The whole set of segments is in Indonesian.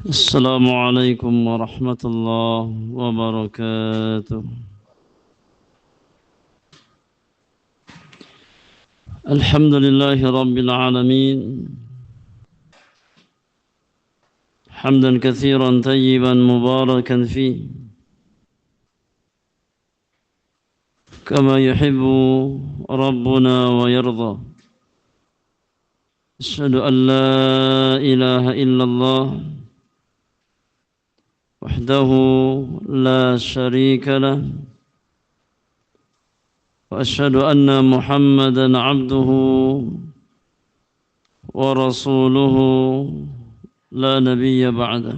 السلام عليكم ورحمة الله وبركاته. الحمد لله رب العالمين، حمدا كثيرا طيبا مباركا فيه كما يحب ربنا ويرضى. أشهد أن لا إله إلا الله وحده لا شريك له، وأشهد أن محمدا عبده ورسوله لا نبي بعده.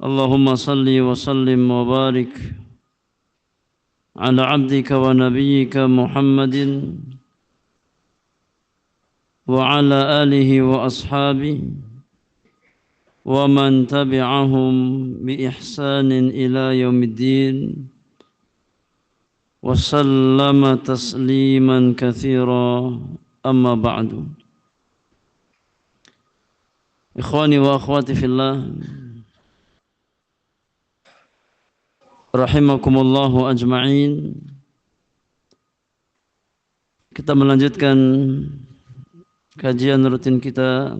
اللهم صل وسلم وبارك على عبدك ونبيك محمد وعلى آله وأصحابه ومن تبعهم بإحسان إلى يوم الدين، وسلم تسليما كثيرا. أما بعد، إخواني وأخواتي في الله rahimakumullahu ajma'in. Kita melanjutkan kajian rutin kita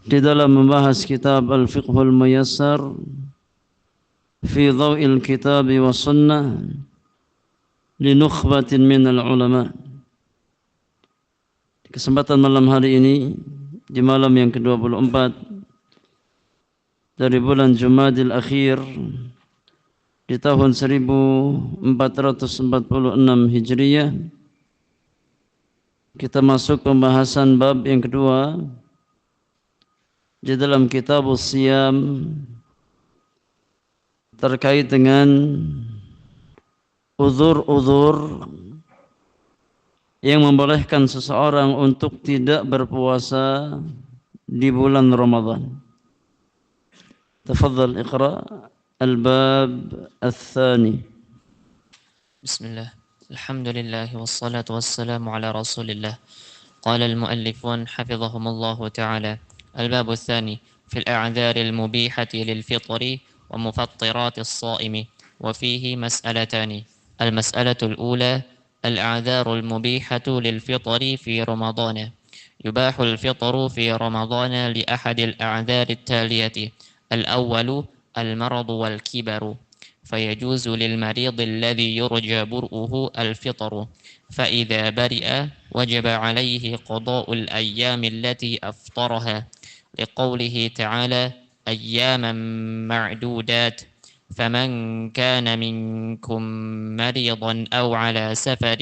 di dalam membahas kitab Al-Fiqhul Muyassar fi Dhaw'il Kitab wa Sunnah li nukhbatin minal ulama. Di kesempatan malam hari ini, di malam yang ke-24 dari bulan Jumadil Akhir di tahun 1446 Hijriyah, kita masuk pembahasan bab yang kedua di dalam kitab Siyam terkait dengan uzur-uzur yang membolehkan seseorang untuk tidak berpuasa di bulan Ramadan. تفضل اقرأ الباب الثاني. بسم الله، الحمد لله والصلاة والسلام على رسول الله. قال المؤلفون حفظهم الله تعالى: الباب الثاني في الأعذار المبيحة للفطر ومفطرات الصائم، وفيه مسألتان. المسألة الأولى: الأعذار المبيحة للفطر في رمضان. يباح الفطر في رمضان لأحد الأعذار التالية: الأول المرض والكبر، فيجوز للمريض الذي يرجى برؤه الفطر، فإذا برئ وجب عليه قضاء الأيام التي أفطرها، لقوله تعالى: أياما معدودات، فمن كان منكم مريضا أو على سفر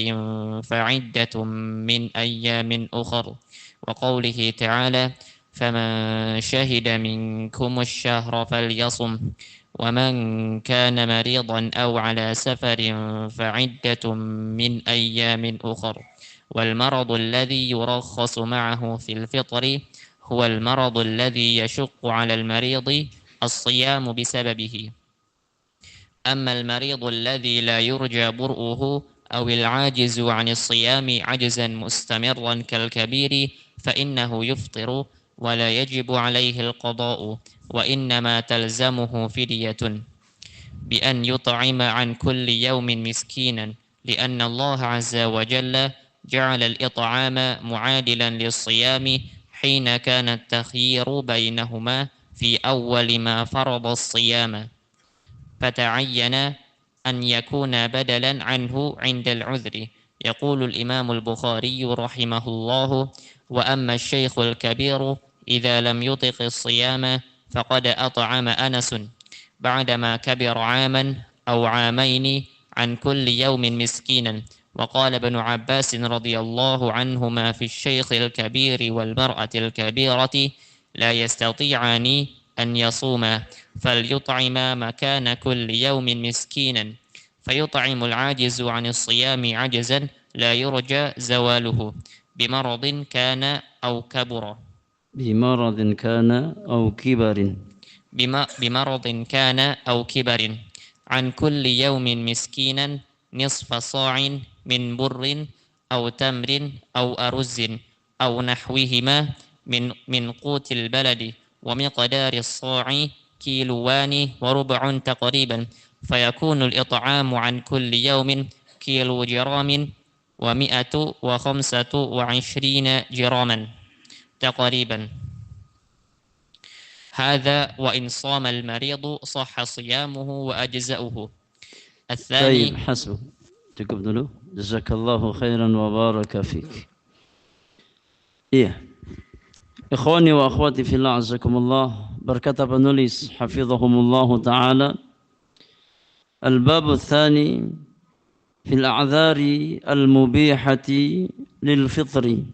فعدة من أيام أخر، وقوله تعالى: فمن شهد منكم الشهر فليصم، ومن كان مريضا أو على سفر فعدة من أيام أخر. والمرض الذي يرخص معه في الفطر هو المرض الذي يشق على المريض الصيام بسببه. أما المريض الذي لا يرجى برؤه أو العاجز عن الصيام عجزا مستمرا كالكبير فإنه يفطر ولا يجب عليه القضاء، وإنما تلزمه فدية بأن يطعم عن كل يوم مسكينا، لأن الله عز وجل جعل الإطعام معادلا للصيام حين كان التخيير بينهما في أول ما فرض الصيام، فتعين أن يكون بدلا عنه عند العذر. يقول الإمام البخاري رحمه الله: وأما الشيخ الكبير إذا لم يطق الصيام فقد أطعم أنس بعدما كبر عاما أو عامين عن كل يوم مسكينا. وقال ابن عباس رضي الله عنهما في الشيخ الكبير والمرأة الكبيرة: لا يستطيعان أن يصوما فليطعما مكان كل يوم مسكينا، فيطعم العاجز عن الصيام عجزا لا يرجى زواله بمرض كان أو كبر. بمرض كان أو كبر. بمرض كان أو كبر، عن كل يوم مسكينا نصف صاع من بر أو تمر أو أرز أو نحوهما من قوت البلد ومقدار الصاع كيلوان وربع تقريبا فيكون الإطعام عن كل يوم كيلو جرام و125 جراما تقريبا هذا وإن صام المريض صح صيامه وأجزأه الثاني طيب حسب cukup dulu. Jazakallahu khairan wa baraka fik. Iya. Ikhwani wa akhwati fillah azakumullah, berkata penulis hafizahumullah taala, al-bab tsani fil a'dzari al-mubihati lil fitri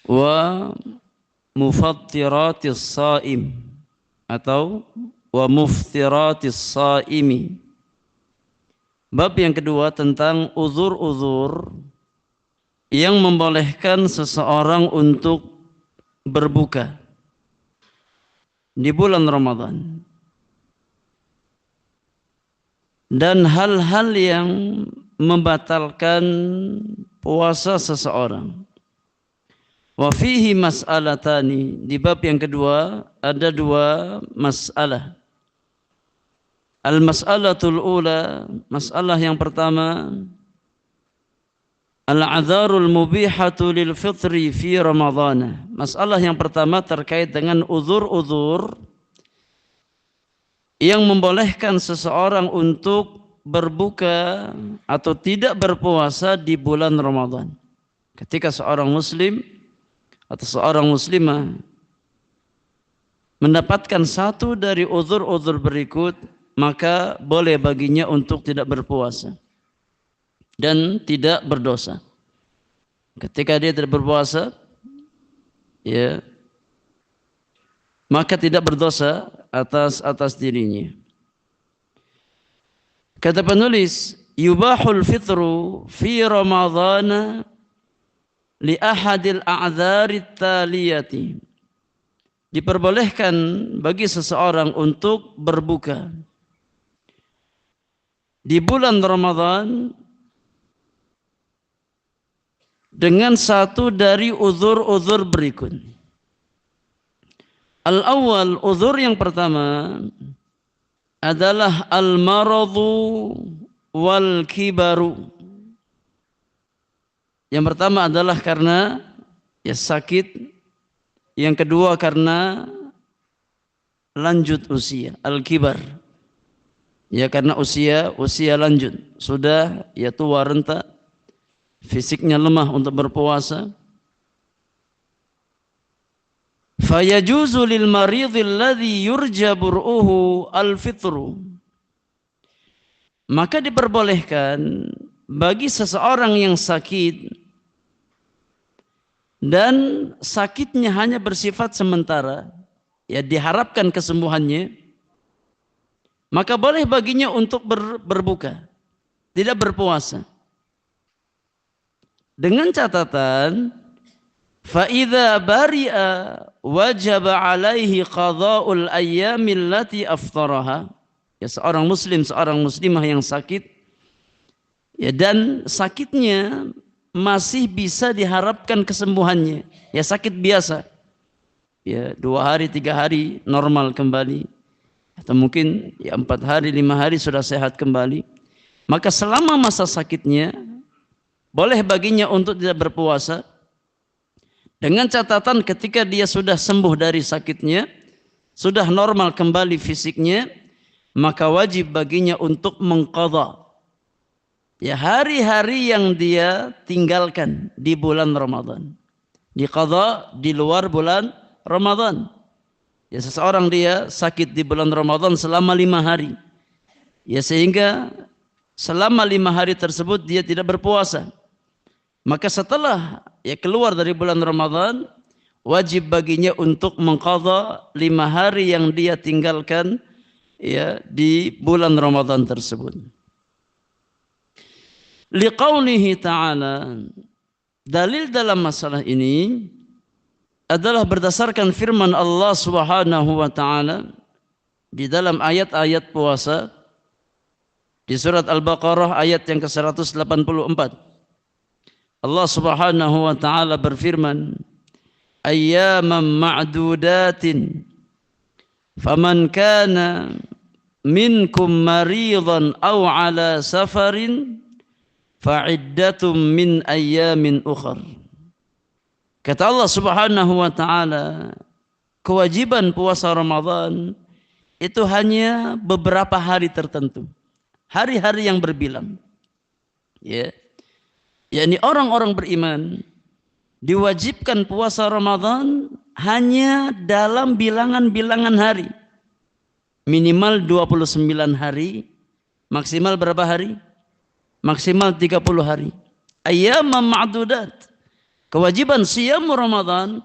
wa mufattiratis shaim atau wa muftiratis shaimi. Bab yang kedua tentang uzur-uzur yang membolehkan seseorang untuk berbuka di bulan Ramadan dan hal-hal yang membatalkan puasa seseorang. Wa fihi mas'alatani, di bab yang kedua ada dua masalah. Al-mas'alatul ula, masalah yang pertama, al-a'dzarul mubihatu lil fitri fi Ramadhan. Masalah yang pertama terkait dengan uzur-uzur yang membolehkan seseorang untuk berbuka atau tidak berpuasa di bulan Ramadan. Ketika seorang muslim atau seorang muslimah mendapatkan satu dari uzur-uzur berikut, maka boleh baginya untuk tidak berpuasa dan tidak berdosa. Ketika dia tidak berpuasa, ya, maka tidak berdosa atas dirinya. Kata penulis, yubahul fitru fi Ramadhan li ahadil a'dzari taliyati. Diperbolehkan bagi seseorang untuk berbuka di bulan Ramadan dengan satu dari uzur-uzur berikut. Al-awwal, uzur yang pertama adalah al-maradu wal kibaru. Yang pertama adalah karena sakit, yang kedua karena lanjut usia, al-kibar. Ya, karena usia lanjut, sudah tua renta, fisiknya lemah untuk berpuasa. Fayajuzu lil maridhil ladzi yurja bur'uhu al-fitru. Maka diperbolehkan bagi seseorang yang sakit dan sakitnya hanya bersifat sementara, ya diharapkan kesembuhannya, maka boleh baginya untuk berbuka, tidak berpuasa. Dengan catatan, فَإِذَا بَرِئَ وَجَبَ عَلَيْهِ قَضَاءُ الْأَيَّامِ الَّتِي أَفْطَرَهَا. Ya, seorang muslim, seorang muslimah yang sakit, ya, dan sakitnya masih bisa diharapkan kesembuhannya. Ya, sakit biasa. Ya, 2 hari, 3 hari normal kembali. Atau mungkin 4 hari, 5 hari sudah sehat kembali. Maka selama masa sakitnya, boleh baginya untuk tidak berpuasa. Dengan catatan ketika dia sudah sembuh dari sakitnya, sudah normal kembali fisiknya, maka wajib baginya untuk mengqadha, ya, hari-hari yang dia tinggalkan di bulan Ramadan. Diqadha di luar bulan Ramadan. Ya, seseorang dia sakit di bulan Ramadan selama 5 hari. Ya, sehingga selama 5 hari tersebut dia tidak berpuasa. Maka setelah keluar dari bulan Ramadan, wajib baginya untuk mengqadha 5 hari yang dia tinggalkan, ya, di bulan Ramadan tersebut. Liqaulihi ta'ala, dalil dalam masalah ini adalah berdasarkan firman Allah Subhanahu wa taala di dalam ayat-ayat puasa di surat Al-Baqarah ayat yang ke-184. Allah Subhanahu wa taala berfirman, ayyaman ma'dudatin faman kana minkum maridan aw ala safarin fa'iddatum min ayyamin ukhar. Kata Allah Subhanahu wa taala, kewajiban puasa Ramadan itu hanya beberapa hari tertentu, hari-hari yang berbilang. Ya. yakni orang-orang beriman diwajibkan puasa Ramadan hanya dalam bilangan-bilangan hari. Minimal 29 hari, maksimal berapa hari? Maksimal 30 hari. Ayyamam ma'dudat. Kewajiban siyam Ramadan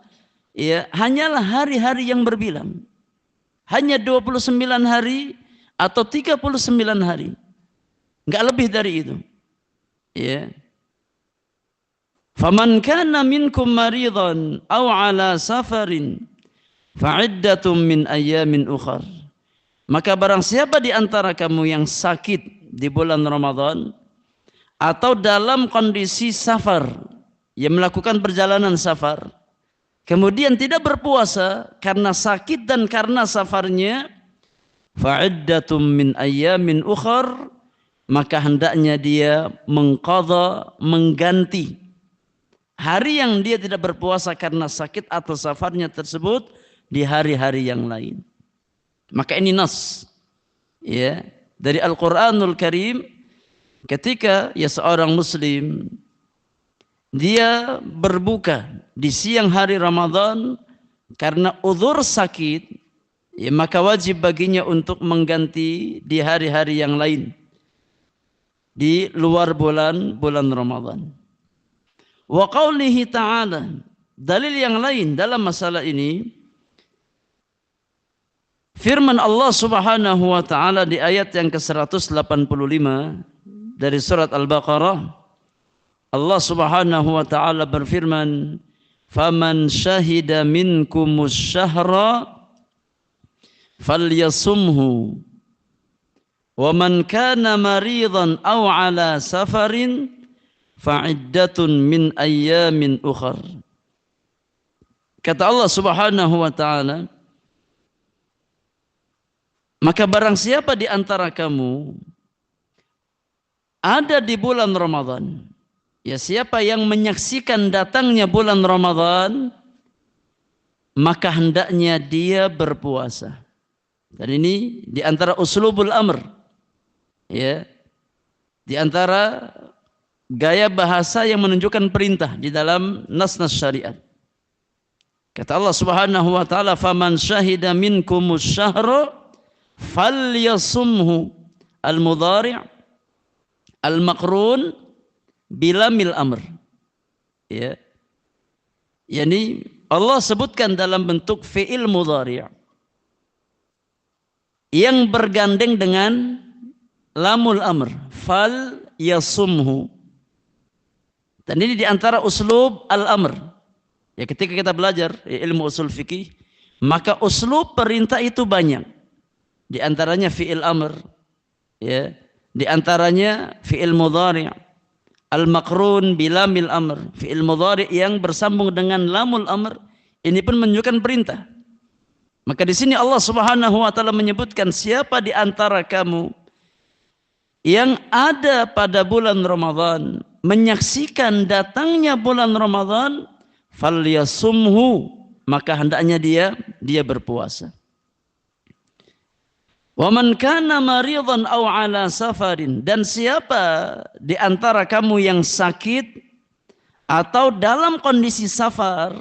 ya hanyalah hari-hari yang berbilang. Hanya 29 hari atau 39 hari. Enggak lebih dari itu. Ya. Faman kana minkum maridan aw ala safarin fa'iddatum min ayyamin ukhar. Maka barang siapa di antara kamu yang sakit di bulan Ramadan atau dalam kondisi safar, yang melakukan perjalanan safar, kemudian tidak berpuasa karena sakit dan karena safarnya, fa'iddatum min ayyamin ukhar, maka hendaknya dia mengqadha, mengganti hari yang dia tidak berpuasa karena sakit atau safarnya tersebut di hari-hari yang lain. Maka ini nas ya dari Al-Qur'anul Karim, ketika ya seorang muslim dia berbuka di siang hari Ramadan karena uzur sakit, ya maka wajib baginya untuk mengganti di hari-hari yang lain di luar bulan Ramadan. Wa qaulihi ta'ala, dalil yang lain dalam masalah ini, firman Allah Subhanahu wa taala di ayat yang ke-185 dari surat Al-Baqarah. Allah Subhanahu wa taala berfirman, "Faman syahida minkumus syahra falyasumhu wa man kana maridan aw ala safarin fa'iddatun min ayyamin ukhar." Kata Allah Subhanahu wa taala, maka barang siapa di antara kamu ada di bulan Ramadan, ya siapa yang menyaksikan datangnya bulan Ramadan, maka hendaknya dia berpuasa. Dan ini di antara uslubul amr, ya, di antara gaya bahasa yang menunjukkan perintah di dalam nas-nas syariat. Kata Allah Subhanahu wa taala, "Faman syahida minkumus syahra falyasumhu." Al-mudhari' al-maqrun bilamil amr. Ya. Yani Allah sebutkan dalam bentuk fi'il mudhari' yang bergandeng dengan lamul amr, fal yasumhu. Dan ini di antara uslub al-amr. Ya, ketika kita belajar ilmu usul fikih, maka uslub perintah itu banyak. Di antaranya fi'il amr, ya, di antaranya fi'il mudhari', al-maqrun bilamil amr, fi'il mudhari' yang bersambung dengan lamul amr, ini pun menunjukkan perintah. Maka di sini Allah Subhanahu wa taala menyebutkan, siapa di antara kamu yang ada pada bulan Ramadan, menyaksikan datangnya bulan Ramadan, falyasumhu, maka hendaknya dia berpuasa. Wa man kana maridan aw ala safarin, dan siapa di antara kamu yang sakit atau dalam kondisi safar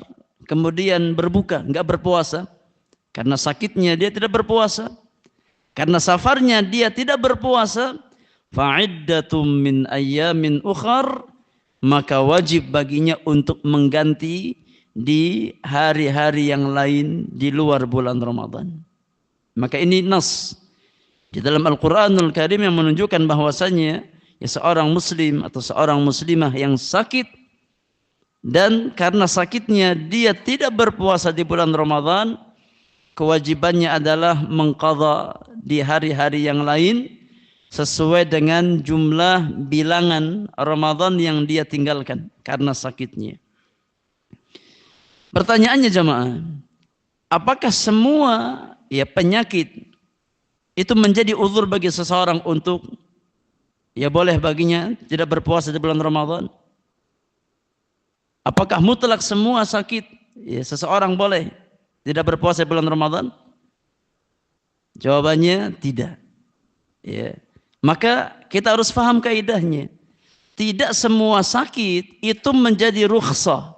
kemudian berbuka, enggak berpuasa karena sakitnya dia tidak berpuasa, karena safarnya dia tidak berpuasa, fa'iddatum min ayyamin ukhar, maka wajib baginya untuk mengganti di hari-hari yang lain di luar bulan Ramadan. Maka ini nas di dalam Al-Qur'anul Karim yang menunjukkan bahwasanya ya seorang muslim atau seorang muslimah yang sakit dan karena sakitnya dia tidak berpuasa di bulan Ramadan, kewajibannya adalah mengqadha di hari-hari yang lain sesuai dengan jumlah bilangan Ramadan yang dia tinggalkan karena sakitnya. Pertanyaannya jamaah, apakah semua penyakit itu menjadi uzur bagi seseorang untuk boleh baginya tidak berpuasa di bulan Ramadan? Apakah mutlak semua sakit seseorang boleh tidak berpuasa di bulan Ramadan? Jawabannya tidak. Maka kita harus paham kaidahnya. Tidak semua sakit itu menjadi rukhsah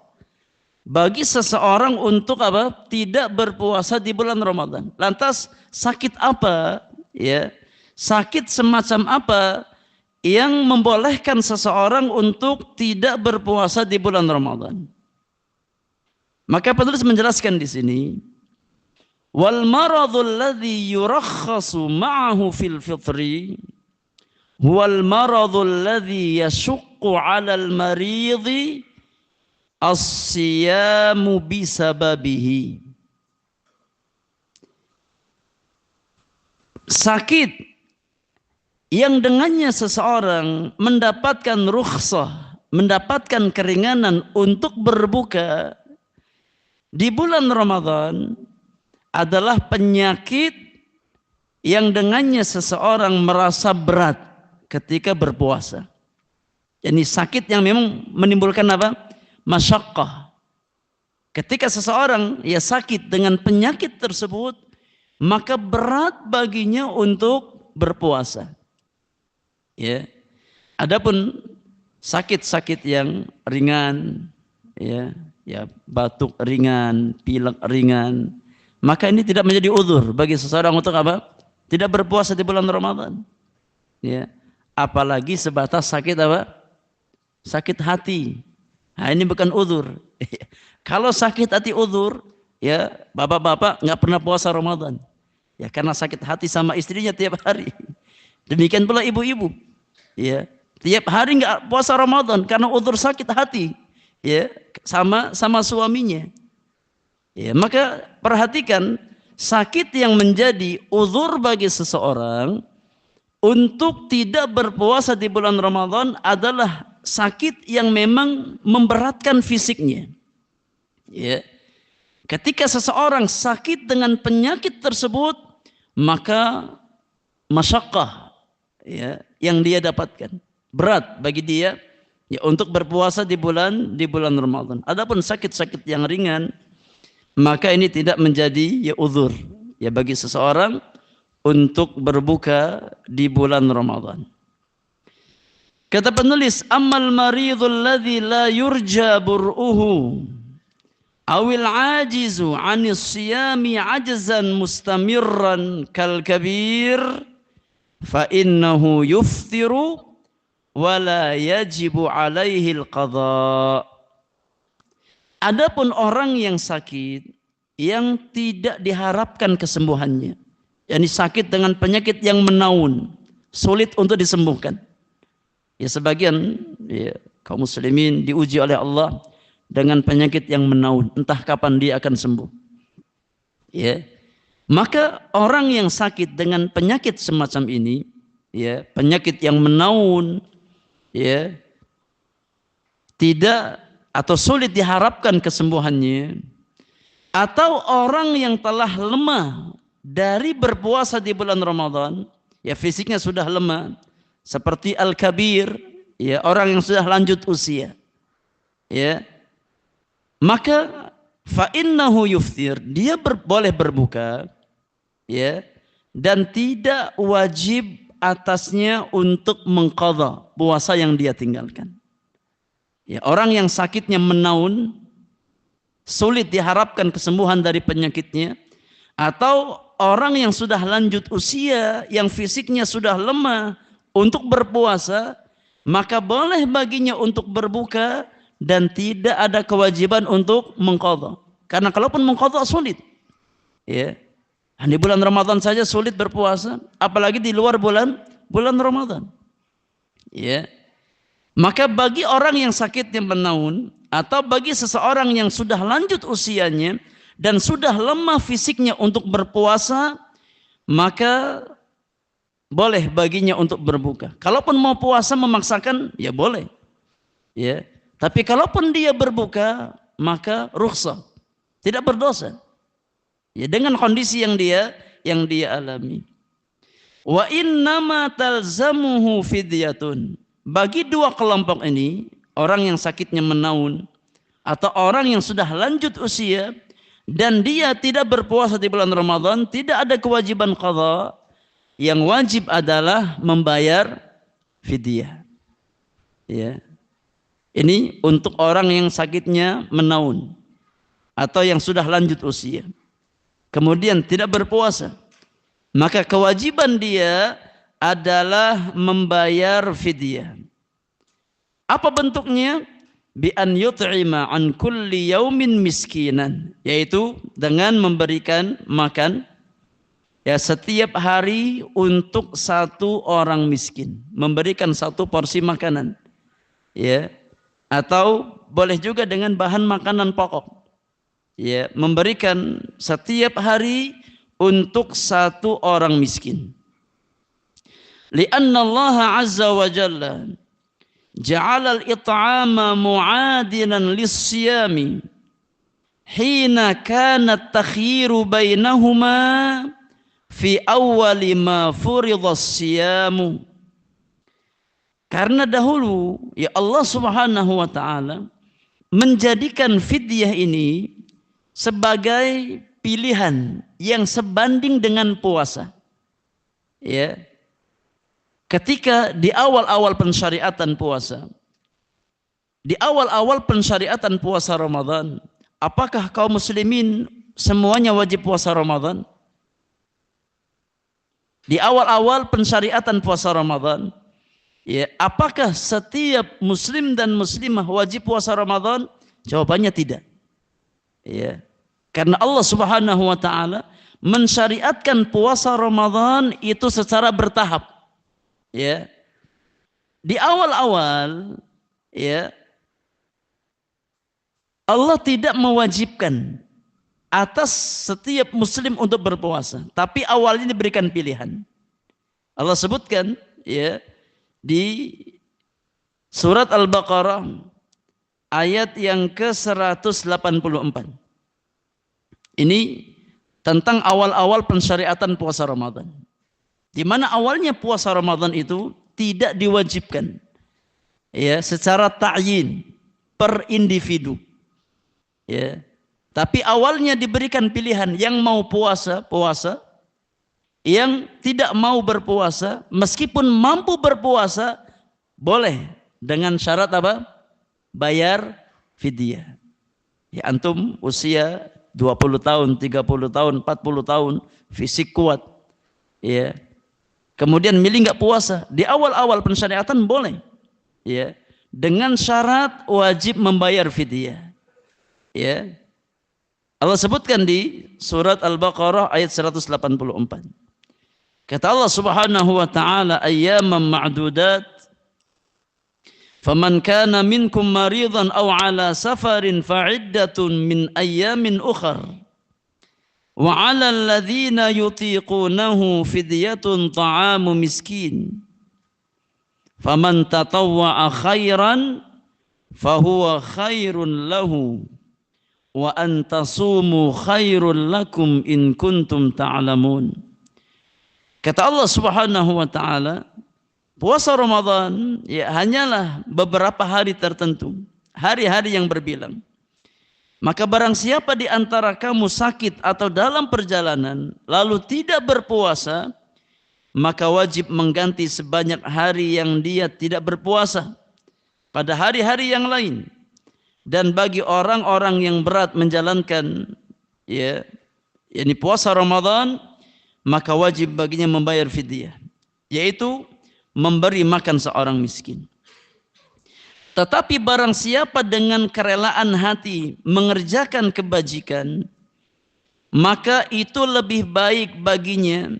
bagi seseorang untuk tidak berpuasa di bulan Ramadan. Lantas sakit apa? Sakit semacam apa yang membolehkan seseorang untuk tidak berpuasa di bulan Ramadan? Maka penulis menjelaskan di sini, wal maradul ladzi yurakhasu ma'ahu fil fitri huwal maradul ladzi yashuqqu 'alal maridi as-siyamu bisababihi. Sakit yang dengannya seseorang mendapatkan rukhsah, mendapatkan keringanan untuk berbuka di bulan Ramadan adalah penyakit yang dengannya seseorang merasa berat ketika berpuasa. Ini sakit yang memang menimbulkan masyaqqah. Ketika seseorang sakit dengan penyakit tersebut, maka berat baginya untuk berpuasa. Adapun sakit-sakit yang ringan, batuk ringan, pilek ringan, maka ini tidak menjadi uzur bagi seseorang untuk tidak berpuasa di bulan Ramadan. Apalagi sebatas sakit sakit hati. Nah, ini bukan uzur. Kalau sakit hati uzur, bapak-bapak nggak pernah puasa Ramadan. Karena sakit hati sama istrinya tiap hari. Demikian pula ibu-ibu. Tiap hari nggak puasa Ramadan karena uzur sakit hati. Sama suaminya. Maka perhatikan, sakit yang menjadi uzur bagi seseorang untuk tidak berpuasa di bulan Ramadan adalah sakit yang memang memberatkan fisiknya. Ketika seseorang sakit dengan penyakit tersebut, maka masyaqqah yang dia dapatkan berat bagi dia untuk berpuasa di bulan Ramadan. Adapun sakit-sakit yang ringan, maka ini tidak menjadi uzur bagi seseorang untuk berbuka di bulan Ramadan. Kata penulis, ammal maridul ladzi la yurja bur'uhu awil ajizu 'anis siyami 'ajzan mustamirran kal kabir fa innahu yuftiru wa la yajibu 'alaihi al-qadha. Adapun orang yang sakit yang tidak diharapkan kesembuhannya, yakni sakit dengan penyakit yang menaun, sulit untuk disembuhkan. Sebagian kaum muslimin diuji oleh Allah dengan penyakit yang menaun, entah kapan dia akan sembuh. Maka orang yang sakit dengan penyakit semacam ini, penyakit yang menaun, tidak atau sulit diharapkan kesembuhannya, atau orang yang telah lemah dari berpuasa di bulan Ramadan, fisiknya sudah lemah, seperti al-kabir, orang yang sudah lanjut usia, maka fa innahu yuftir, dia boleh berbuka, dan tidak wajib atasnya untuk mengqadha puasa yang dia tinggalkan. Orang yang sakitnya menaun, sulit diharapkan kesembuhan dari penyakitnya, atau orang yang sudah lanjut usia, yang fisiknya sudah lemah untuk berpuasa, maka boleh baginya untuk berbuka dan tidak ada kewajiban untuk mengqadha. Karena kalaupun mengqadha sulit. Di bulan Ramadan saja sulit berpuasa, apalagi di luar bulan Ramadan. Maka bagi orang yang sakitnya menaun, atau bagi seseorang yang sudah lanjut usianya dan sudah lemah fisiknya untuk berpuasa, maka boleh baginya untuk berbuka. Kalaupun mau puasa memaksakan, ya boleh. Ya. Tapi kalaupun dia berbuka, maka rukhsah. Tidak berdosa. Ya, dengan kondisi yang dia alami. Wa innama talzamuhu fidyatun. Bagi dua kelompok ini, orang yang sakitnya menaun atau orang yang sudah lanjut usia dan dia tidak berpuasa di bulan Ramadan, tidak ada kewajiban qadha. Yang wajib adalah membayar fidyah. Ya. Ini untuk orang yang sakitnya menaun atau yang sudah lanjut usia. Kemudian tidak berpuasa. Maka kewajiban dia adalah membayar fidyah. Apa bentuknya? Bi an yut'ima an kulli yaumin miskinan, yaitu dengan memberikan makan ya setiap hari untuk satu orang miskin, memberikan satu porsi makanan. Ya. Atau boleh juga dengan bahan makanan pokok. Ya, memberikan setiap hari untuk satu orang miskin. Lianna Allah azza wa jalla ja'ala al-it'ama mu'adilan lis-siyami hina kana at-takhyiru bainahuma fi awwali ma furidha as-siyamu. Karena dahulu ya Allah Subhanahu wa taala menjadikan fidyah ini sebagai pilihan yang sebanding dengan puasa. Ya. Ketika di awal-awal pensyariatan puasa, di awal-awal pensyariatan puasa Ramadan, apakah kaum muslimin semuanya wajib puasa Ramadan? Di awal-awal pensyariatan puasa Ramadan, ya, apakah setiap muslim dan muslimah wajib puasa Ramadan? Jawabannya tidak. Ya. Karena Allah Subhanahu wa taala mensyariatkan puasa Ramadan itu secara bertahap. Ya. Di awal-awal ya Allah tidak mewajibkan atas setiap muslim untuk berpuasa, tapi awalnya diberikan pilihan. Allah sebutkan ya di surat Al-Baqarah ayat yang ke-184. Ini tentang awal-awal pensyariatan puasa Ramadan. Di mana awalnya puasa Ramadan itu tidak diwajibkan. Ya, secara ta'yin per individu. Ya. Tapi awalnya diberikan pilihan, yang mau puasa, puasa. Yang tidak mau berpuasa, meskipun mampu berpuasa, boleh dengan syarat apa? Bayar fidyah. Ya, antum usia 20 tahun, 30 tahun, 40 tahun, fisik kuat. Ya. Kemudian milih enggak puasa, di awal-awal pensyariatan boleh. Ya. Dengan syarat wajib membayar fidyah. Ya. Allah sebutkan di surat Al-Baqarah ayat 184. Kata Allah Subhanahu wa taala, ayyaman ma'dudat faman kana minkum maridan aw ala safarin fa'iddatun min ayyamin ukhar wa 'alal ladzina yutiqunahu fidyatun ta'amu miskin faman tatawwa'a khairan fahuwa khairun lahu wa an tasumu khairul lakum in kuntum ta'lamun. Kata Allah Subhanahu wa taala, puasa Ramadan ya hanyalah beberapa hari tertentu, hari-hari yang berbilang. Maka barang siapa di antara kamu sakit atau dalam perjalanan lalu tidak berpuasa, maka wajib mengganti sebanyak hari yang dia tidak berpuasa pada hari-hari yang lain. Dan bagi orang-orang yang berat menjalankan ya yakni puasa Ramadan, maka wajib baginya membayar fidyah, yaitu memberi makan seorang miskin. Tetapi barang siapa dengan kerelaan hati mengerjakan kebajikan, maka itu lebih baik baginya,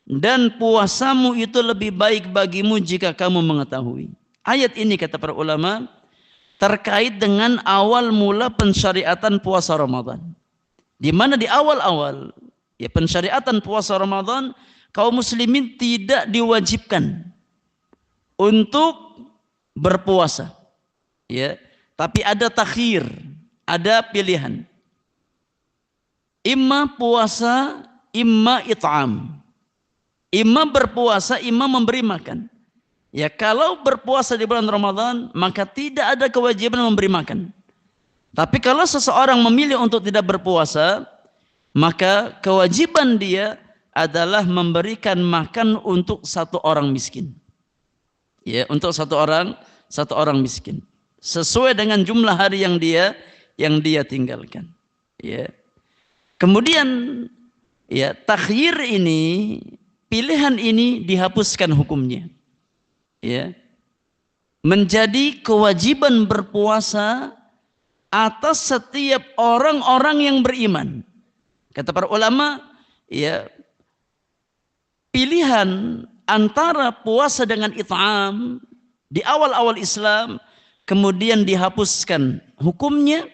dan puasamu itu lebih baik bagimu jika kamu mengetahui. Ayat ini kata para ulama terkait dengan awal mula pensyariatan puasa Ramadan. Di mana di awal-awal ya pensyariatan puasa Ramadan, kaum muslimin tidak diwajibkan untuk berpuasa, ya, tapi ada takhir, ada pilihan, imma puasa, imma it'am, imma berpuasa, imma memberi makan. Ya, kalau berpuasa di bulan Ramadan maka tidak ada kewajiban memberi makan. Tapi kalau seseorang memilih untuk tidak berpuasa, maka kewajiban dia adalah memberikan makan untuk satu orang miskin. Ya, untuk satu orang miskin. Sesuai dengan jumlah hari yang dia tinggalkan. Ya. Kemudian ya, takhyir ini, pilihan ini dihapuskan hukumnya. Ya. Menjadi kewajiban berpuasa atas setiap orang-orang yang beriman. Kata para ulama, ya, pilihan antara puasa dengan it'am di awal-awal Islam kemudian dihapuskan hukumnya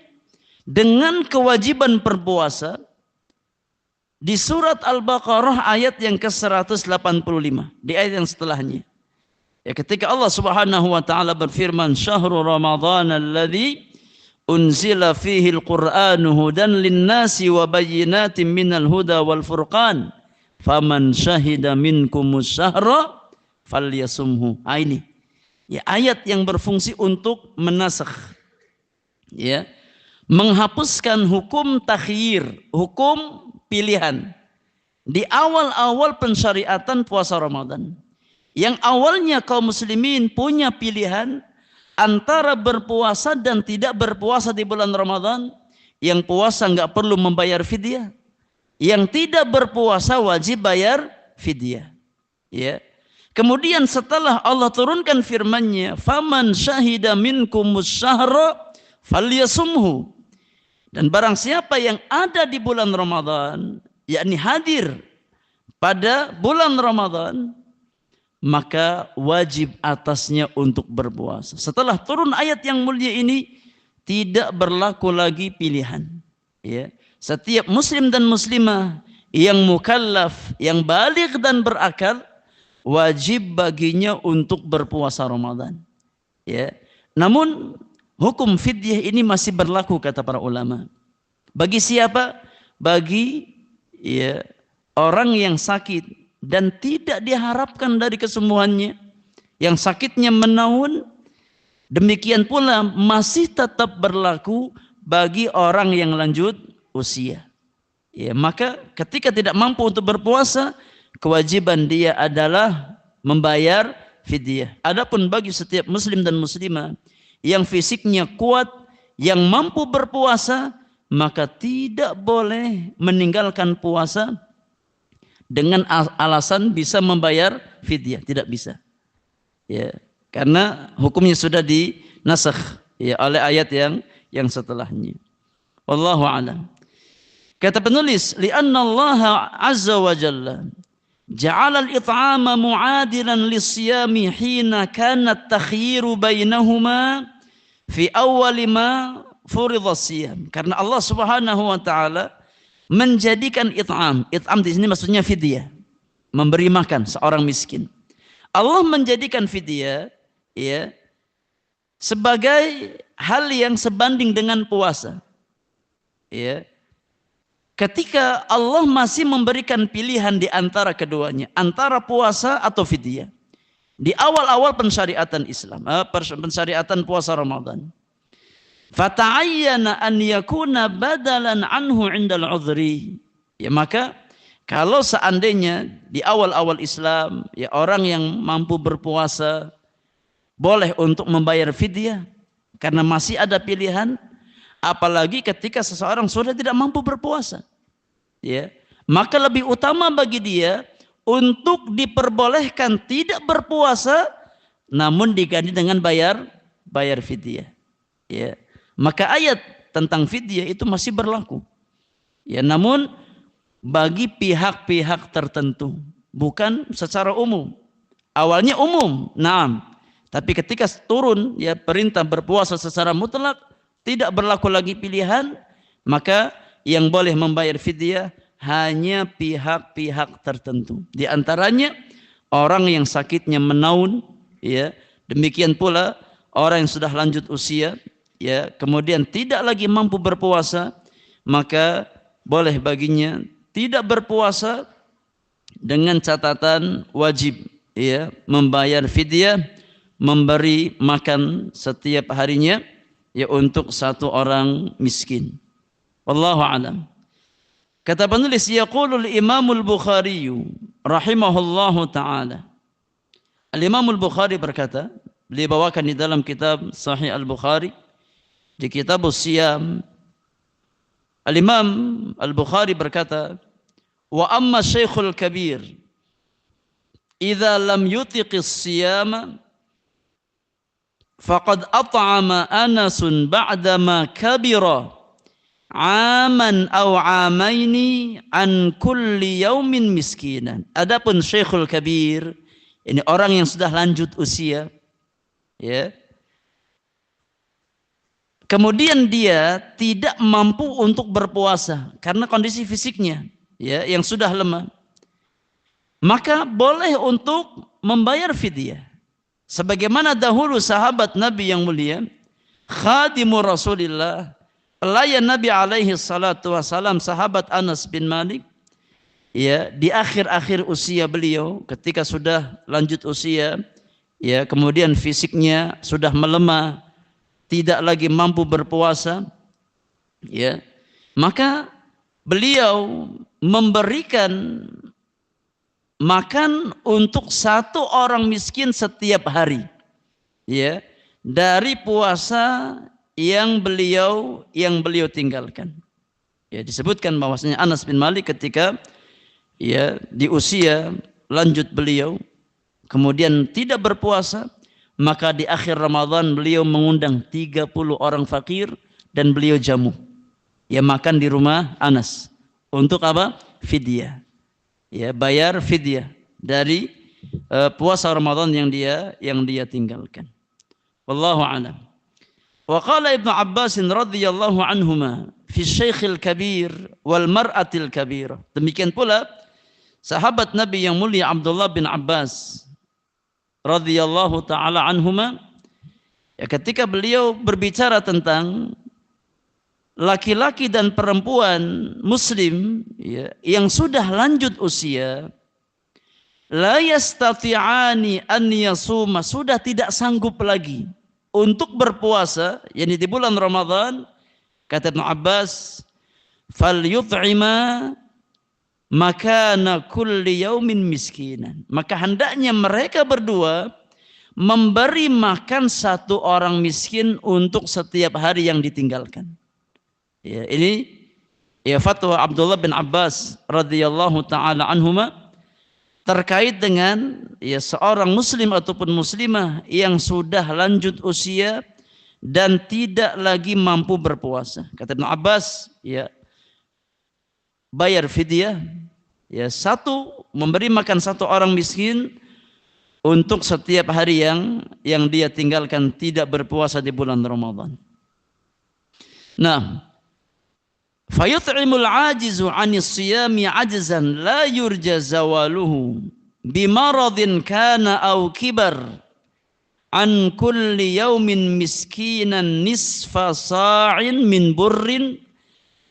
dengan kewajiban berpuasa di surat Al-Baqarah ayat yang ke-185, di ayat yang setelahnya. Ya, ketika Allah Subhanahu wa taala berfirman, "Syahrul Ramadhan alladzi unzila fihi al-Qur'anu hudan lin-nasi wa bayyinatin minal huda wal furqan, faman syahida minkumus syahra falyasumhu." Ini ya, ayat yang berfungsi untuk menasakh, ya, menghapuskan hukum takhyir, hukum pilihan di awal-awal pensyariatan puasa Ramadan. Yang awalnya kaum muslimin punya pilihan antara berpuasa dan tidak berpuasa di bulan Ramadan. Yang puasa nggak perlu membayar fidyah, yang tidak berpuasa wajib bayar fidyah. Ya. Kemudian setelah Allah turunkan firman-Nya, "Faman syahida minkumus syahra falyasumhu." Dan barang siapa yang ada di bulan Ramadan, yakni hadir pada bulan Ramadan, maka wajib atasnya untuk berpuasa. Setelah turun ayat yang mulia ini, tidak berlaku lagi pilihan. Ya. Setiap muslim dan muslimah yang mukallaf, yang baligh dan berakal, wajib baginya untuk berpuasa Ramadan. Ya. Namun hukum fidyah ini masih berlaku kata para ulama. Bagi siapa? Bagi ya, orang yang sakit dan tidak diharapkan dari kesembuhannya, yang sakitnya menaun, demikian pula masih tetap berlaku bagi orang yang lanjut usia. Ya, maka ketika tidak mampu untuk berpuasa, kewajiban dia adalah membayar fidyah. Adapun bagi setiap muslim dan muslimah yang fisiknya kuat, yang mampu berpuasa, maka tidak boleh meninggalkan puasa dengan alasan bisa membayar fidyah, tidak bisa. Ya, karena hukumnya sudah dinasakh ya oleh ayat yang setelahnya. Wallahu a'lam. Kata penulis, li'anna Allah azza wa jalla ja'ala al-it'ama mu'adilan lis-siyami hina kana at-takhyiru bainahuma fi awwal ma furidha siyam. Karena Allah Subhanahu wa taala menjadikan it'am di sini maksudnya fidyah, memberi makan seorang miskin. Allah menjadikan fidyah ya sebagai hal yang sebanding dengan puasa. Ya. Ketika Allah masih memberikan pilihan di antara keduanya, antara puasa atau fidyah. Di awal-awal pensyariatan Islam, pensyariatan puasa Ramadan. Fata'ayyana an yakuna badalan anhu 'indal 'udhri. Ya, maka kalau seandainya di awal-awal Islam ya orang yang mampu berpuasa boleh untuk membayar fidyah karena masih ada pilihan, apalagi ketika seseorang sudah tidak mampu berpuasa. Ya, maka lebih utama bagi dia untuk diperbolehkan tidak berpuasa namun diganti dengan bayar fidyah. Ya. Maka ayat tentang fidyah itu masih berlaku. Ya, namun bagi pihak-pihak tertentu, bukan secara umum. Awalnya umum, naam. Tapi ketika turun ya perintah berpuasa secara mutlak, tidak berlaku lagi pilihan, maka yang boleh membayar fidyah hanya pihak-pihak tertentu. Di antaranya orang yang sakitnya menaun, ya. Demikian pula orang yang sudah lanjut usia, ya, kemudian tidak lagi mampu berpuasa, maka boleh baginya tidak berpuasa dengan catatan wajib, ya, membayar fidyah, memberi makan setiap harinya, ya, untuk satu orang miskin. Wallahu a'lam. Kata penulis, yaqulul Imamul Bukhari rahimahullahu taala. Al-Imamul Bukhari berkata, beliau bawakan di dalam kitab Sahih Al-Bukhari, di kitab Siyam, Al-Imam Al-Bukhari berkata, wa amma Syekhul Kabir idza lam yutiqis siyama faqad at'ama Anasun ba'dama kabira aman aw amaini an kulli yaumin miskinan. Adapun Syekhul Kabir, ini orang yang sudah lanjut usia, ya, kemudian dia tidak mampu untuk berpuasa karena kondisi fisiknya, ya, yang sudah lemah, maka boleh untuk membayar fidyah. Sebagaimana dahulu sahabat Nabi yang mulia, khadimur Rasulillah, pelayan Nabi alaihi salatu wasalam, sahabat Anas bin Malik, ya, di akhir-akhir usia beliau, ketika sudah lanjut usia, ya, kemudian fisiknya sudah melemah, tidak lagi mampu berpuasa, ya, maka beliau memberikan makan untuk satu orang miskin setiap hari, ya, dari puasa yang beliau tinggalkan. Ya, disebutkan bahwasanya Anas bin Malik ketika, ya, di usia lanjut beliau kemudian tidak berpuasa, maka di akhir Ramadan beliau mengundang 30 orang fakir dan beliau jamu, ya, makan di rumah Anas. Untuk apa? Fidyah. Ya, bayar fidyah dari puasa Ramadan yang dia tinggalkan. Wallahu a'lam. Wa qala Ibnu Abbas radhiyallahu anhuma fi Syekhil Kabir wal Mar'atil Kabirah. Demikian pula sahabat Nabi yang mulia Abdullah bin Abbas radhiyallahu taala anhuma, ya, ketika beliau berbicara tentang laki-laki dan perempuan muslim, ya, yang sudah lanjut usia, la yastati'ani an yasuma, sudah tidak sanggup lagi untuk berpuasa, yakni di bulan Ramadan, kata Ibnu Abbas, fal yut'ima makana kulli yaumin miskinan, maka hendaknya mereka berdua memberi makan satu orang miskin untuk setiap hari yang ditinggalkan. Ya, ini, ya, fatwa Abdullah bin Abbas radhiyallahu taala anhuma terkait dengan, ya, seorang muslim ataupun muslimah yang sudah lanjut usia dan tidak lagi mampu berpuasa. Kata Ibnu Abbas, ya, bayar fidyah, ya, satu, memberi makan satu orang miskin untuk setiap hari yang dia tinggalkan tidak berpuasa di bulan Ramadan. Nah, fayut'imul ajizu 'anis siyami 'ajzan la yurja zawaluhu bimaradin kana aw kibar an kulli yaumin miskinan nisfa sa'in min burrin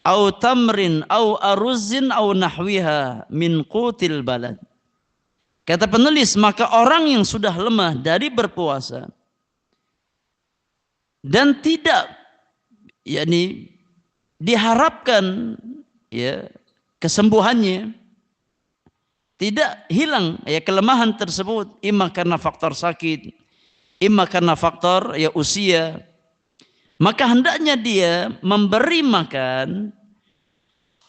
aw tamrin aw aruzin aw nahwiha min qutil balad. Kata penulis, maka orang yang sudah lemah dari berpuasa dan tidak, yakni diharapkan, ya, kesembuhannya, tidak hilang, ya, kelemahan tersebut, imma karena faktor sakit, imma karena faktor, ya, usia, maka hendaknya dia memberi makan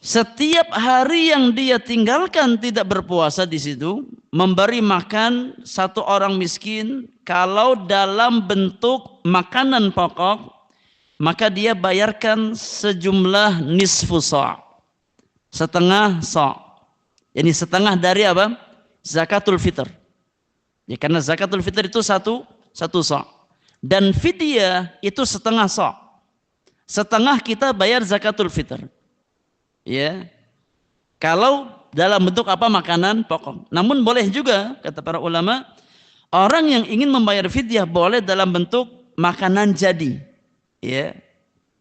setiap hari yang dia tinggalkan tidak berpuasa di situ, memberi makan satu orang miskin. Kalau dalam bentuk makanan pokok, maka dia bayarkan sejumlah nisfu sa', setengah sa'. Ini setengah dari apa? Zakatul fitr. Ya, karena zakatul fitr itu satu sa'. Dan fidyah itu setengah sa'. Setengah kita bayar zakatul fitr. Ya. Kalau dalam bentuk apa? Makanan pokok. Namun boleh juga kata para ulama, orang yang ingin membayar fidyah boleh dalam bentuk makanan jadi. Ya.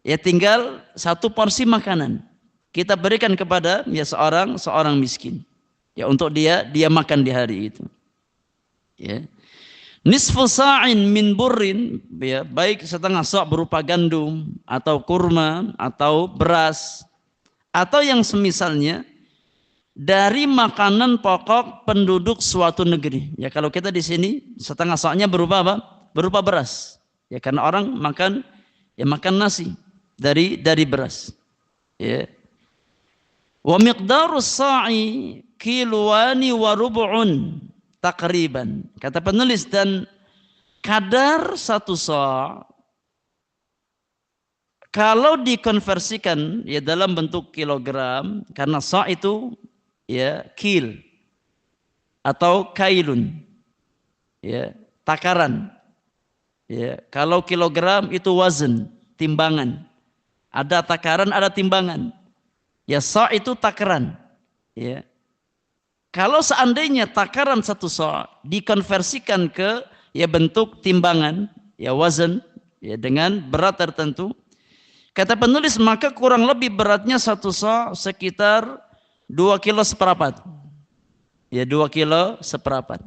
Ya tinggal satu porsi makanan kita berikan kepada ya seorang miskin. Ya untuk dia makan di hari itu. Ya. Nisfu sa'in min burrin, ya, baik setengah sa' berupa gandum atau kurma atau beras atau yang semisalnya dari makanan pokok penduduk suatu negeri. Ya kalau kita di sini setengah sa'nya berupa apa? Berupa beras. Ya karena orang makan nasi dari beras. Ya. Wa miqdarus sa'i kiluani wa rubu'un takriban. Kata penulis, dan kadar satu sa' kalau dikonversikan ya dalam bentuk kilogram, karena sa' itu ya kil atau kailun, ya takaran. Ya, kalau kilogram itu wazn, timbangan. Ada takaran, ada timbangan. Ya sa' itu takaran. Ya. Kalau seandainya takaran satu sa' dikonversikan ke ya bentuk timbangan, ya wazn, ya dengan berat tertentu, kata penulis maka kurang lebih beratnya satu sa' sekitar 2 kilo seperempat. Ya 2 kilo seperempat.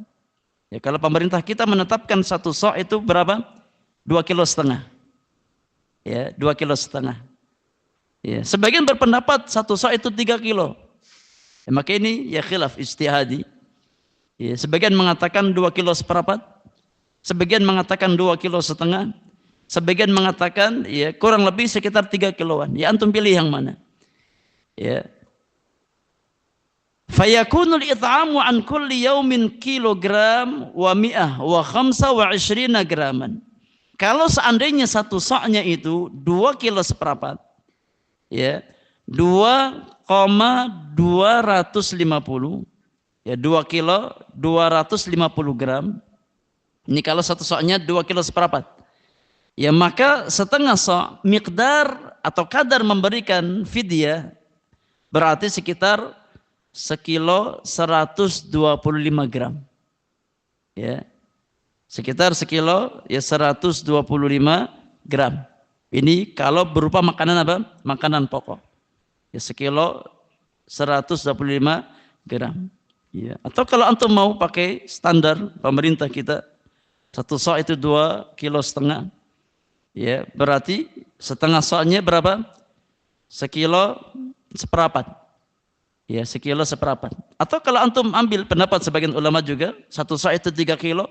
Ya kalau pemerintah kita menetapkan satu sa' itu berapa? 2 kilo setengah. Ya 2 kilo setengah. Ya, sebagian berpendapat satu sa' itu 3 kilo. Ya, maka ini ya khilaf ijtihadi. Ya, sebagian mengatakan 2 kilo seperempat, sebagian mengatakan 2 kilo setengah, sebagian mengatakan ya kurang lebih sekitar 3 kiloan. Ya antum pilih yang mana. Ya. Fayakunul it'amu an kulli yaumin kilogram wa mi'ah wa khamsa wa 20 graman. Kalau seandainya satu sa'nya itu 2 kilo seperempat, ya 2,250, ya 2 kilo 250 gram. Ini kalau satu sa'nya 2 kilo seperempat. Ya maka setengah sa' miqdar atau kadar memberikan fidyah berarti sekitar sekilo 125 gram. Ya. Sekitar sekilo ya 125 gram. Ini kalau berupa makanan apa? Makanan pokok. Ya sekilo 125 gram. Ya. Atau kalau antum mau pakai standar pemerintah kita, satu sa' itu 2,5 kilo. Ya, berarti setengah sa' nya berapa? Sekilo seperempat. Ya, sekilo seperempat. Atau kalau antum ambil pendapat sebagian ulama juga, satu sa' itu 3 kilo,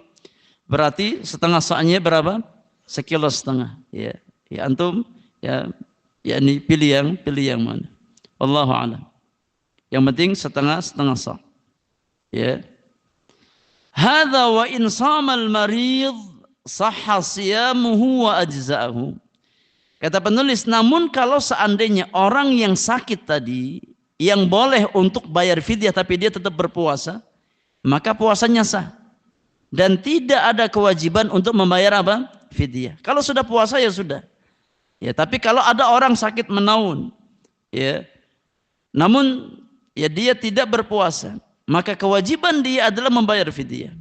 berarti setengah sa' nya berapa? Sekilo setengah. Ya, ya antum ya ini pilih yang mana. Wallahu a'lam. Yang penting setengah sa'. Ya. Hadza wa in shamal marid sahha siyamuhu wa ajza'ahu. Kata penulis, namun kalau seandainya orang yang sakit tadi yang boleh untuk bayar fidyah tapi dia tetap berpuasa, maka puasanya sah dan tidak ada kewajiban untuk membayar apa? Fidyah. Kalau sudah puasa ya sudah. Ya, tapi kalau ada orang sakit menaun, ya, namun ya dia tidak berpuasa, maka kewajiban dia adalah membayar fidyah.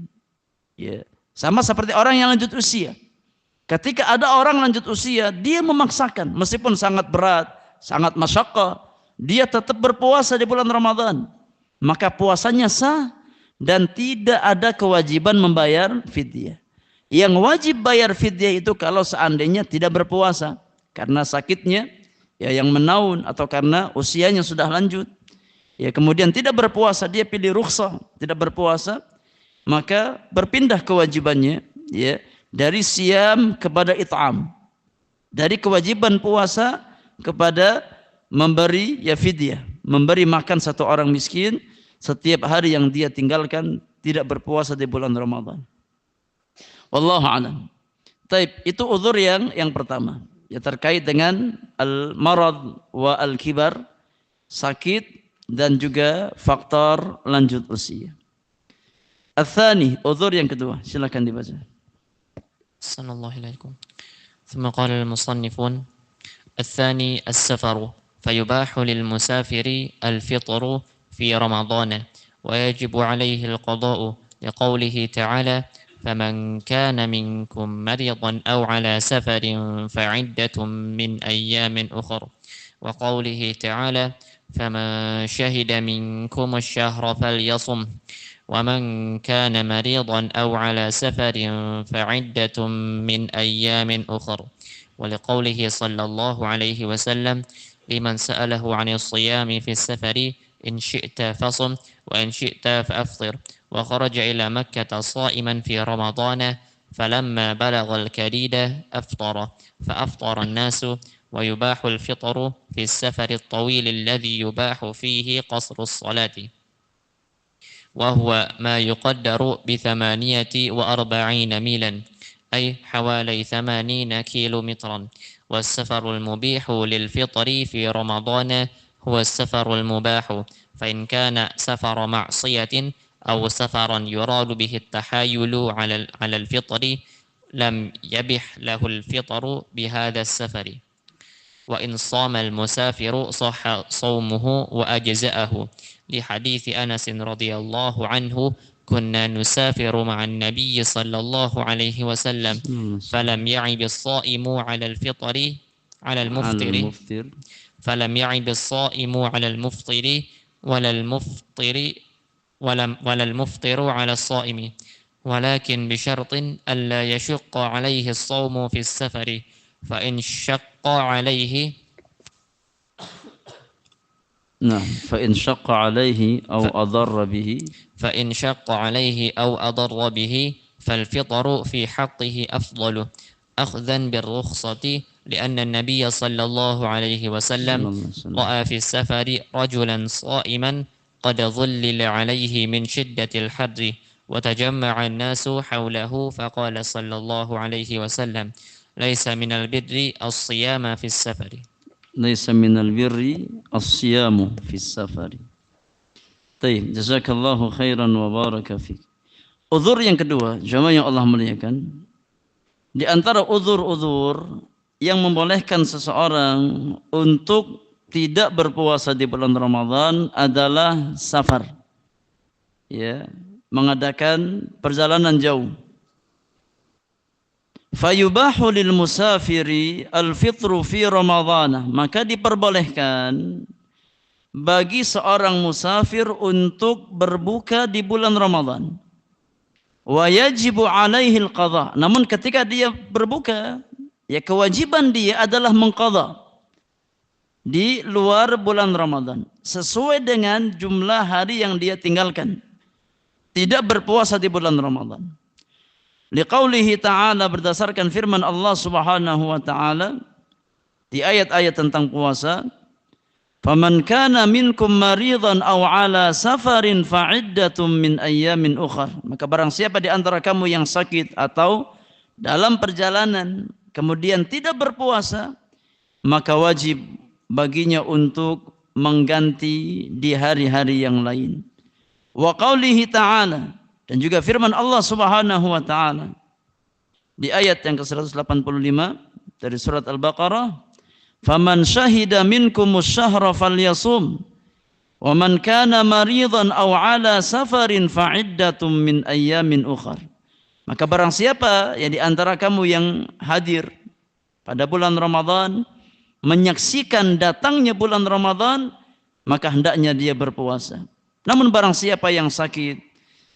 Ya, sama seperti orang yang lanjut usia. Ketika ada orang lanjut usia, dia memaksakan meskipun sangat berat, sangat masyaqqah, dia tetap berpuasa di bulan Ramadan. Maka puasanya sah dan tidak ada kewajiban membayar fidyah. Yang wajib bayar fidyah itu kalau seandainya tidak berpuasa karena sakitnya ya yang menaun atau karena usianya sudah lanjut. Ya kemudian tidak berpuasa, dia pilih rukhsah, tidak berpuasa, maka berpindah kewajibannya ya dari siyam kepada it'am. Dari kewajiban puasa kepada memberi ya fidyah, memberi makan satu orang miskin setiap hari yang dia tinggalkan tidak berpuasa di bulan Ramadan. Wallahu a'lam. Taib, itu uzur yang pertama. Ya terkait dengan al-marad wa al-kibar, sakit dan juga faktor lanjut usia. Al-thani, uzur yang kedua, silakan dibaca. Sallallahu alaikum. ثم قال المصنفون الثاني السفر فيباح للمسافر الفطر في في رمضان ويجب عليه القضاء لقوله تعالى فمن كان منكم مريضا أو على سفر فعدة من أيام أخر وقوله تعالى فمن شهد منكم الشهر فليصم ومن كان مريضا أو على سفر فعدة من أيام أخر ولقوله صلى الله عليه وسلم لمن سأله عن الصيام في السفر إن شئت فصم وإن شئت فأفطر وخرج إلى مكة صائما في رمضان فلما بلغ الكريد أفطر فأفطر الناس ويباح الفطر في السفر الطويل الذي يباح فيه قصر الصلاة وهو ما يقدر ب48 ميلا أي حوالي 80 كيلومترا والسفر المبيح للفطر في رمضان هو السفر المباح فإن كان سفر معصية أو سفرا يراد به التحايل على الفطر لم يبح له الفطر بهذا السفر وإن صام المسافر صح صومه وأجزأه لحديث أنس رضي الله عنه كنا نسافر مع النبي صلى الله عليه وسلم فلم يعب الصائم على الفطر على المفطر فلم يعب الصائم على المفطر ولا المفطر على الصائم ولكن بشرط ألا يشق عليه الصوم في السفر فإن شق عليه فإن شق عليه أو أضر به فالفطر في حقه أفضل أخذا بالرخصة لأن النبي صلى الله عليه وسلم رأى في السفر رجلا صائما قد ظلل عليه من شدة الحر وتجمع الناس حوله فقال صلى الله عليه وسلم ليس من البر الصيام في السفر Baik, jazakallahu khairan wa baraka fiik. Uzur yang kedua, jamaah yang Allah muliakan, di antara uzur-uzur yang membolehkan seseorang untuk tidak berpuasa di bulan Ramadan adalah safar. Ya, mengadakan perjalanan jauh. Fayubahu lil musafiri al-fitru fi Ramadhan, maka diperbolehkan bagi seorang musafir untuk berbuka di bulan Ramadan. Wa yajibu alaihi al-qadha, namun ketika dia berbuka, ya kewajiban dia adalah mengqadha di luar bulan Ramadan sesuai dengan jumlah hari yang dia tinggalkan. Tidak berpuasa di bulan Ramadan. Liqaulihi ta'ala, berdasarkan firman Allah Subhanahu wa ta'ala di ayat-ayat tentang puasa, faman kana minkum maridan aw ala safarin fa'iddatum min ayyamin ukhar, maka barang siapa di antara kamu yang sakit atau dalam perjalanan kemudian tidak berpuasa, maka wajib baginya untuk mengganti di hari-hari yang lain. Wa qaulihi ta'ala, dan juga firman Allah Subhanahu wa ta'ala di ayat yang ke-185 dari surat Al-Baqarah, faman syahida minkumus syahra falyasum wa man kana maridan aw ala safarin fa'iddatum min ayyamin ukhar. Maka barang siapa yang di antara kamu yang hadir pada bulan Ramadan, menyaksikan datangnya bulan Ramadan, maka hendaknya dia berpuasa. Namun barang siapa yang sakit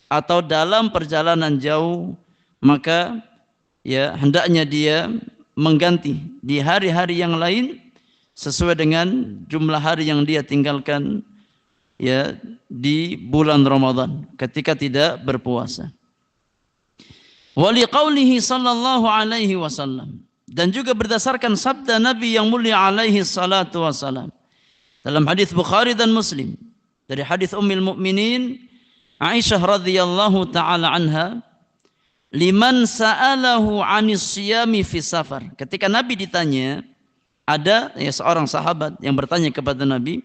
atau dalam perjalanan jauh, maka ya hendaknya dia mengganti di hari-hari yang lain sesuai dengan jumlah hari yang dia tinggalkan ya di bulan Ramadan ketika tidak berpuasa. Wa liqaulihi sallallahu alaihi wasallam, dan juga berdasarkan sabda Nabi yang mulia alaihi salatu wasalam dalam hadis Bukhari dan Muslim dari hadis Ummul Mukminin Aisyah radhiyallahu taala anha, liman sa'alahu 'anis siyami fi safar. Ketika Nabi ditanya, ada ya seorang sahabat yang bertanya kepada Nabi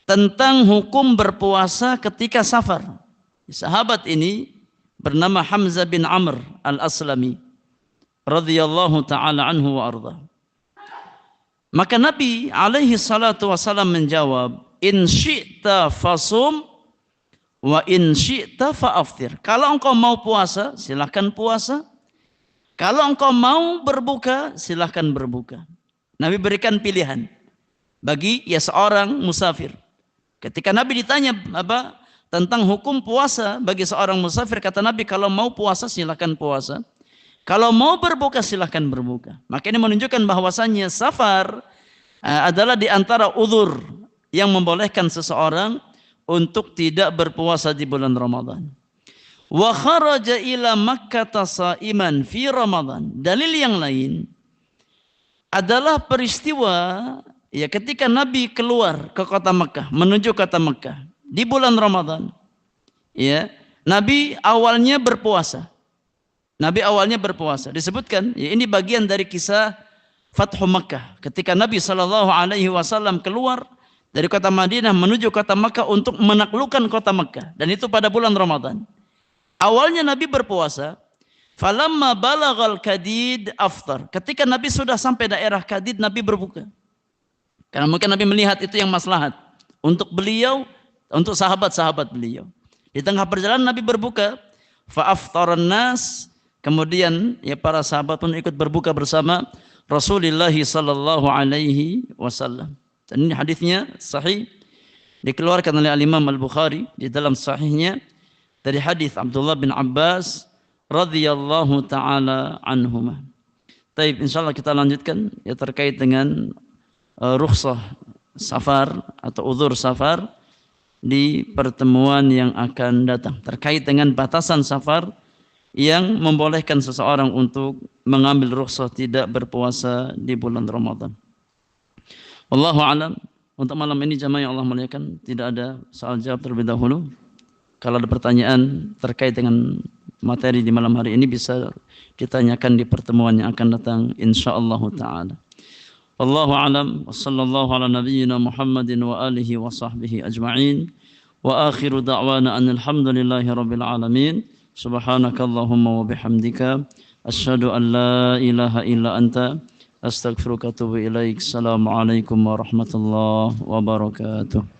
tentang hukum berpuasa ketika safar. Sahabat ini bernama Hamzah bin Amr al-Aslami radhiyallahu taala anhu wa arda. Maka Nabi alaihi salatu wasallam menjawab, in syi'ta fasum wa in syi'ta fa'aftir. Kalau engkau mau puasa, silakan puasa. Kalau engkau mau berbuka, silakan berbuka. Nabi berikan pilihan bagi seorang musafir. Ketika Nabi ditanya tentang hukum puasa bagi seorang musafir, kata Nabi, kalau mau puasa silakan puasa. Kalau mau berbuka silakan berbuka. Maka ini menunjukkan bahwasannya safar adalah di antara uzur yang membolehkan seseorang untuk tidak berpuasa di bulan Ramadan. Wa kharaja ila Makkah shaiman fi Ramadan. Dalil yang lain adalah peristiwa ketika Nabi keluar ke kota Makkah, menuju kota Makkah di bulan Ramadan. Nabi awalnya berpuasa. Disebutkan, ini bagian dari kisah Fathu Makkah. Ketika Nabi SAW keluar dari kota Madinah menuju kota Makkah untuk menaklukkan kota Makkah. Dan itu pada bulan Ramadan. Awalnya Nabi berpuasa. Falamma balagal kadid aftar. Ketika Nabi sudah sampai daerah Kadid, Nabi berbuka. Karena mungkin Nabi melihat itu yang maslahat untuk beliau, untuk sahabat-sahabat beliau. Di tengah perjalanan Nabi berbuka. Fa'aftaran nas. Kemudian para sahabat pun ikut berbuka bersama Rasulullah sallallahu alaihi wasallam. Dan ini hadisnya sahih, dikeluarkan oleh Imam Al-Bukhari di dalam sahihnya dari hadis Abdullah bin Abbas radhiyallahu taala anhuma. Baik, insyaallah kita lanjutkan terkait dengan rukhsah safar atau uzur safar di pertemuan yang akan datang, terkait dengan batasan safar yang membolehkan seseorang untuk mengambil rukhsah tidak berpuasa di bulan Ramadan. Wallahu a'lam. Untuk malam ini jamaah yang Allah muliakan, tidak ada soal jawab terlebih dahulu. Kalau ada pertanyaan terkait dengan materi di malam hari ini bisa ditanyakan di pertemuan yang akan datang insyaallah taala. Wallahu a'lam. Wassallallahu ala nabiyyina Muhammadin wa alihi wa sahbihi ajma'in. Wa akhiru da'wana anil hamdulillahi rabbil alamin. Subhanakallahumma wa bihamdika asyhadu an la ilaha illa anta astaghfiruka wa atubu ilaik. Assalamualaikum warahmatullahi wabarakatuh.